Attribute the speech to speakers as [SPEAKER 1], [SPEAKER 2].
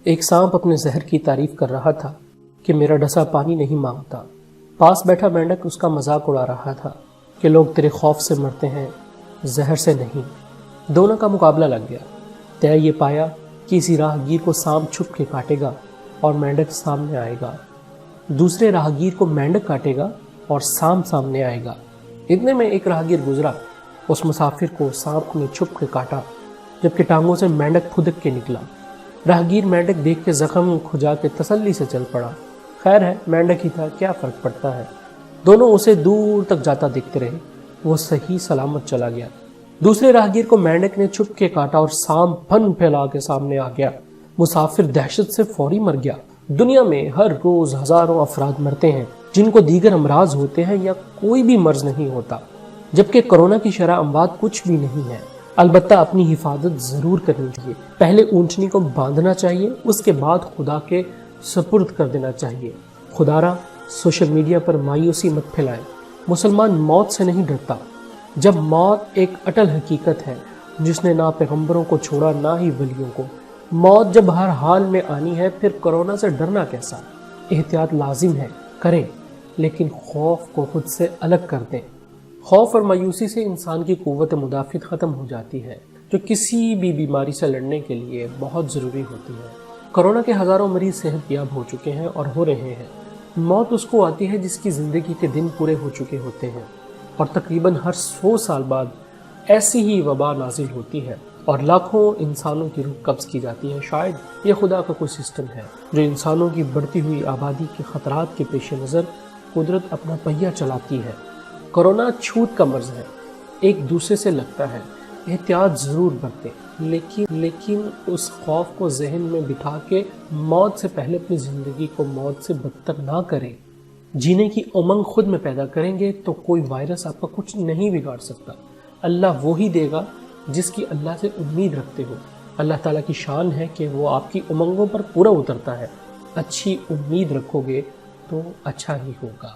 [SPEAKER 1] ایک سانپ اپنے زہر کی تعریف کر رہا تھا کہ میرا ڈسا پانی نہیں مانگتا۔ پاس بیٹھا مینڈک اس کا مذاق اڑا رہا تھا کہ لوگ تیرے خوف سے مرتے ہیں، زہر سے نہیں۔ دونوں کا مقابلہ لگ گیا۔ طے یہ پایا کہ اسی راہگیر کو سانپ چھپ کے کاٹے گا اور مینڈک سامنے آئے گا، دوسرے راہگیر کو مینڈک کاٹے گا اور سانپ سامنے آئے گا۔ اتنے میں ایک راہگیر گزرا، اس مسافر کو سانپ نے چھپ کے کاٹا جبکہ ٹانگوں سے مینڈک پھدک کے نکلا۔ راہگیر مینڈک دیکھ کے زخم کھجا کے تسلی سے چل پڑا۔ خیر ہے، مینڈک ہی تھا، کیا فرق پڑتا ہے۔ دونوں اسے دور تک جاتا دیکھتے رہے، وہ صحیح سلامت چلا گیا۔ دوسرے راہگیر کو مینڈک نے چھپ کے کاٹا اور سانپ پھن پھیلا کے سامنے آ گیا۔ مسافر دہشت سے فوری مر گیا۔ دنیا میں ہر روز ہزاروں افراد مرتے ہیں جن کو دیگر امراض ہوتے ہیں یا کوئی بھی مرض نہیں ہوتا، جبکہ کورونا کی شرح اموات کچھ بھی نہیں ہے۔ البتہ اپنی حفاظت ضرور کرنی چاہیے۔ پہلے اونٹنی کو باندھنا چاہیے، اس کے بعد خدا کے سپرد کر دینا چاہیے۔ خدارا سوشل میڈیا پر مایوسی مت پھیلائیں۔ مسلمان موت سے نہیں ڈرتا، جب موت ایک اٹل حقیقت ہے جس نے نہ پیغمبروں کو چھوڑا نہ ہی ولیوں کو۔ موت جب ہر حال میں آنی ہے، پھر کورونا سے ڈرنا کیسا؟ احتیاط لازم ہے، کریں، لیکن خوف کو خود سے الگ کر دیں۔ خوف اور مایوسی سے انسان کی قوت مدافعت ختم ہو جاتی ہے، جو کسی بھی بیماری سے لڑنے کے لیے بہت ضروری ہوتی ہے۔ کورونا کے ہزاروں مریض صحت یاب ہو چکے ہیں اور ہو رہے ہیں۔ موت اس کو آتی ہے جس کی زندگی کے دن پورے ہو چکے ہوتے ہیں، اور تقریباً ہر 100 سال بعد ایسی ہی وبا نازل ہوتی ہے اور لاکھوں انسانوں کی روح قبض کی جاتی ہے۔ شاید یہ خدا کا کوئی سسٹم ہے جو انسانوں کی بڑھتی ہوئی آبادی کے خطرات کے پیش نظر قدرت اپنا پہیہ چلاتی ہے۔ کورونا چھوت کا مرض ہے، ایک دوسرے سے لگتا ہے، احتیاط ضرور برتیں، لیکن اس خوف کو ذہن میں بٹھا کے موت سے پہلے اپنی زندگی کو موت سے بدتر نہ کریں۔ جینے کی امنگ خود میں پیدا کریں گے تو کوئی وائرس آپ کا کچھ نہیں بگاڑ سکتا۔ اللہ وہی دے گا جس کی اللہ سے امید رکھتے ہو۔ اللہ تعالیٰ کی شان ہے کہ وہ آپ کی امنگوں پر پورا اترتا ہے۔ اچھی امید رکھو گے تو اچھا ہی ہوگا۔